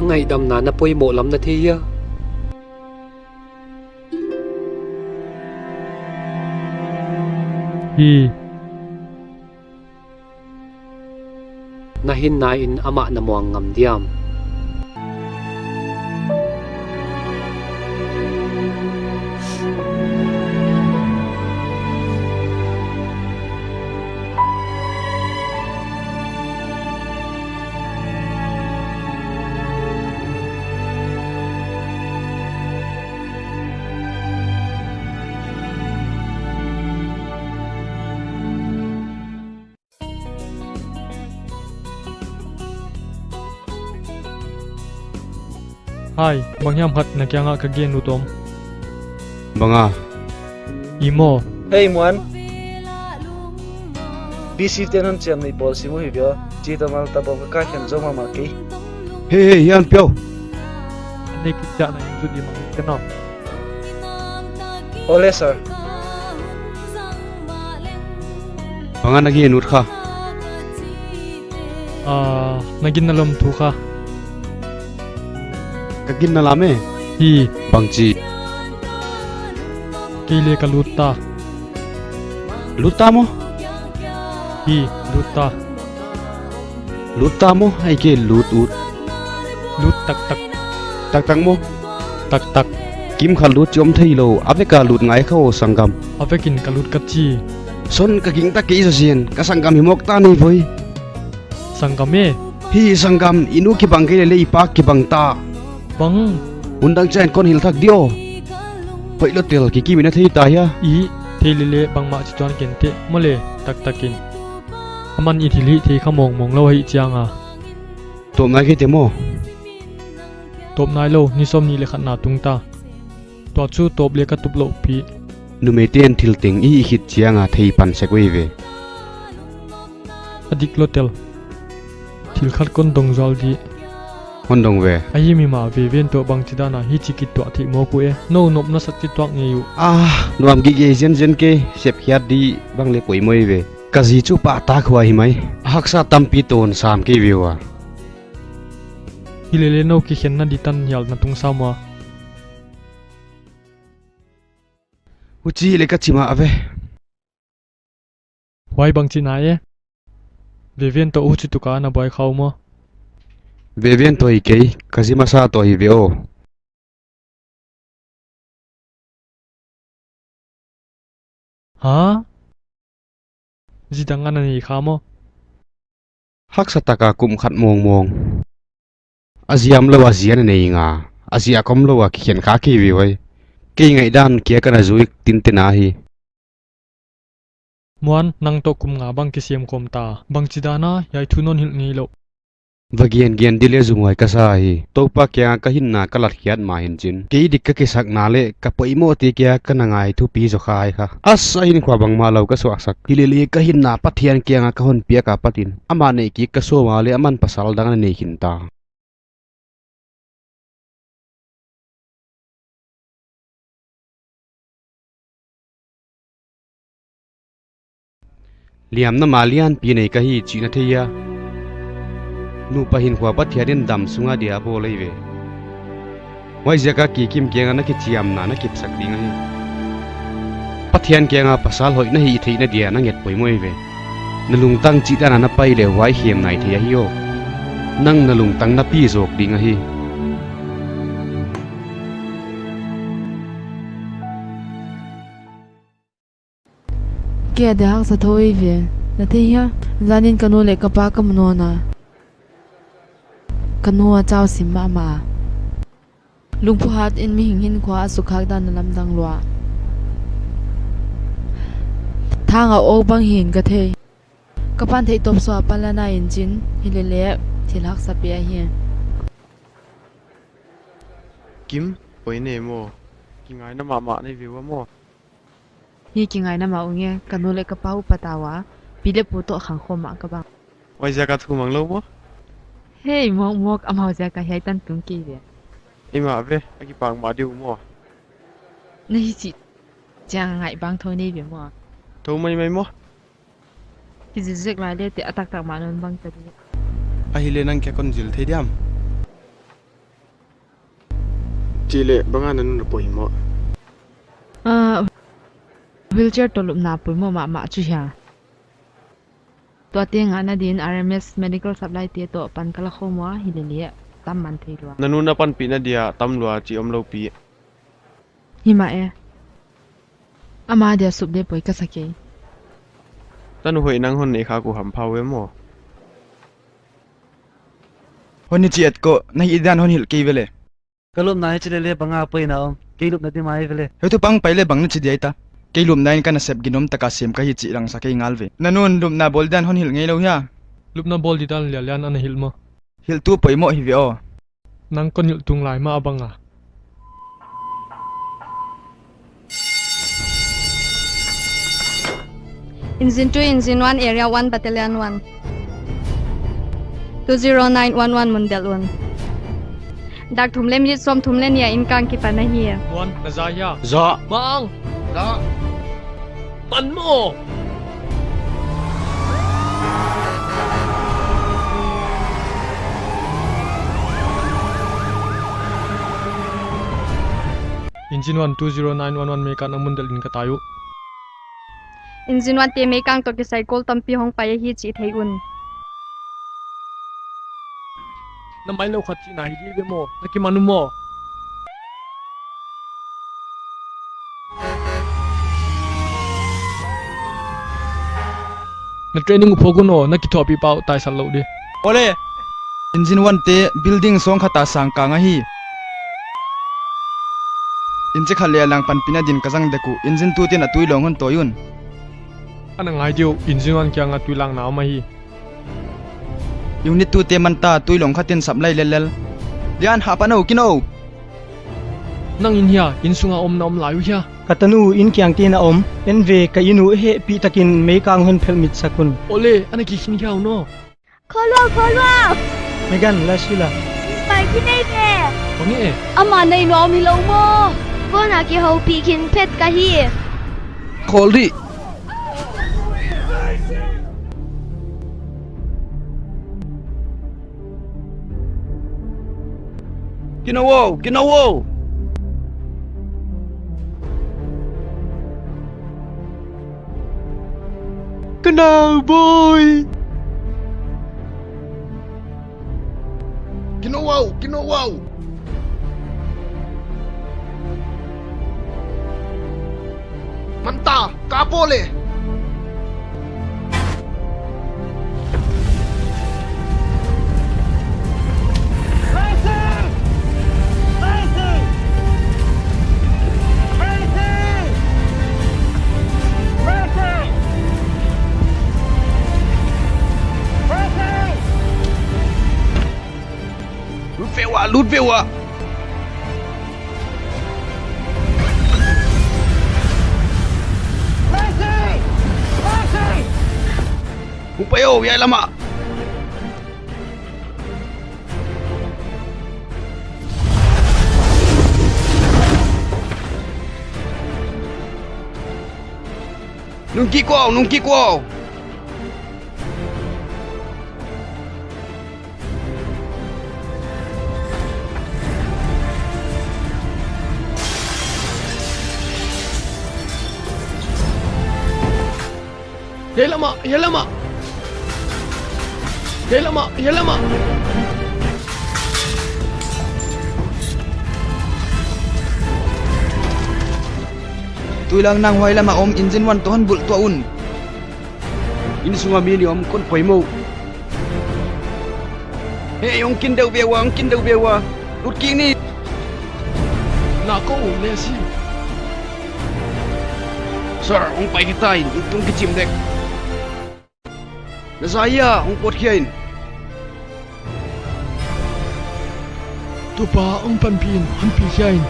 ngày đầm nà poi mộ lắm na thi ya hi na hin na in ama na muang ngam diam hai bangyam hat na kya nga kagien utom Banga, imo Hey Muan, BC tenan chem ni bol simu hibyo, ji tamal tabo ka khen joma ma ki. hey, yan piao. ne kitya na yu di mang keno Ole sir, Banga nagi nut kha. nagin nalom thu kha Kagin na lame. hi Bangchi, kile kaluta luta mo. hi luta Luta mo ay ke lut ut. lut tak tak Tak tak mo. tak tak Kim khal lut chom thei lo, ave ka lut ngai kho sangam. avekin kalut kachi Son ka ging ta ke sa sien, ka sangam himok ta ni voi. sangame Hi sangam inu ki bang ke le ipak ki bang ta. bang Undang chen kon hil thak dio. Pai lo tel ki mina thei ta ya. i thelile bangma chichon kente mole tak takin aman i thili thi khamong mong lo hi chianga To ngai ke te mo. top nai lo ni som ni le khat na tungta to chu top le ka tup lo pi Nu me ten thil ting i hit chianga thei pan sekwe ve. adik lo tel thil khat kon dong zal di Hondong ve. ayi mi ma ve ven to bang chidana hi chikit to thi mo ku e no nop na sak chi twak nge yu Nuam gi ge jen ke sep hiat di bang le poi moi ve. Kazi chu pa ta khwa hi mai. Haksa tampi ton sam ke viwa. hilele no ki khen na di tan yal na tung sama Uchi le ka chima ave. wai bang chi na e ve ven to u chu tu ka na boy khaw mo Ve ven toi ke kazi masa to hi ve o. ha ji dangan ani kha mo Haksa taka kum khat mong mong. Aziam lo azian nei nga. Azia kom lo a khen kha ki vi wai. Ke ngai dan kia kana zuik tin te na hi. muan nang to kum nga bang ki siam kom ta bang chidana yai thunon hil ngi lo Vagian gian dile zungwai ka sa hi. Topa kya ka hin na kalat hiat ma hin chin. Ke dik ka kisak na le ka poi mo ti kya ka na ngai thu pi zo khai kha. Asa hin khwa bang ma lo ka so sak. Hilili ka hin na pathian kya nga ka hon pia ka patin. Ama nei ki ka so ma le aman pasal dang nei hin ta. Liam na malian pi nei ka hi chi na theya. Nu pahin khwa pathianin dam sunga dia bo leive. Wai zaka ki kim kenga na ki chiam na kip sak ding hi. Pathian kenga pasal hoi na hi thei na dia na nget poi moi ve. Nalung tang chi dana na pai le wai hem nai thei hi yo. Nang nalung tang na pi zok ding hi. Kia de hak sa thoi ve na the ya zanin kanu le kapa kam no na kanu a chaw sim ma ma lungphu hat in mi hing hin khwa su khak dan na lam dang lwa thang a o bang hin ka the kapan thei top so palana in chin hilele thil hak sa pe hi Kim, poi ne mo. Ki ngai na mama ne viwa mo. hi ki ngai na ma unge kanu le kapa u patawa pile pu to khang khoma ka ba Wai zaka thu mang lo mo. hey mok mok amau ja ka hai tan tung ki ve Ima ve, aki pang ma diu mo. nei chi chang ngai bang thoi nei ve mo Tho mai mai mo. ki zek la le te atak tak ma non bang ta di A hile nang kya kon jil the diam. Chile banga nanu na poimo. Wheelchair to lup na pui mo ma chu ya. To ting ana din RMS medical supply te to pan kala khomwa hilele tam man theilwa. Nanu na pan pina dia tamlua chi omlo pi. Hima e. Ama dia sup de poi ka sake. Tanu hoi nang hon ne kha ku ham phawe mo. Honi chi at ko na idan hon hil ke vele. Kalum na chile le banga poi na om. Kilup na ti mai vele. He tu pang paile bang na chi dia ta. Ke lum nain kana sep ginom taka sem ka hi chi rang sa ke ngalve. Nanun lum na boldan hon hil ngei lo ya. lupna bol di dal lian an hil mo Hil tu poi mo hi ve o. nang kon yul tung lai ma abanga Engine 2, Engine 1, Area 1, Battalion 1. 20911 Mundel 1. Dak thumlem yit som thumlen ya inkang ki panahiya. wan na zaya Zo. bang Zo. pan mo Engine 1 20911 me kan amundal din katayu Engine 1 te me kang to ki cycle tampi hong pa hi chi theiun. na mai lo khat chi na hi be mo na ki manu mo na training uphoguno na ki thopi pau tai sal lo de Ole. Engine 1 te building song khata sang ka nga hi. Inche khale lang pan pina din kazang deku engine 2 te na tui long hon toyun. ana ngai dio engine 1 kya nga tuilang na ma hi Unit 2 te man ta tui long khatin samlai lelel. Lian ha pano kino. nang in hia in sunga om na om layu hia Katanu in kyang tin na om NV ka inu he pi takin me kang hun phelmit sakun ole ana ki khin hiao no Kholwa megan lasila pai ki nei ke. onge e Ama nei no mi lo mo. Ko na ki ho pi kin phet ka hi. Khol ri. Kinawo. Kenal boy Kinawaw. Manta, kapole. Lút về à? Không phải ô vậy lắm ạ. Nung ki quao. Yelama Tui lang nang hoy lama om engine 1 tohan bul to un. In sunga mi ni om kon poimo. Hey ong kin deu bewa. Lut king ni. na ko le si Sir, ong pai kitain, itung kichim dek. Nasaya, ong pot kiain. tu pa ong pan pin han pi hiain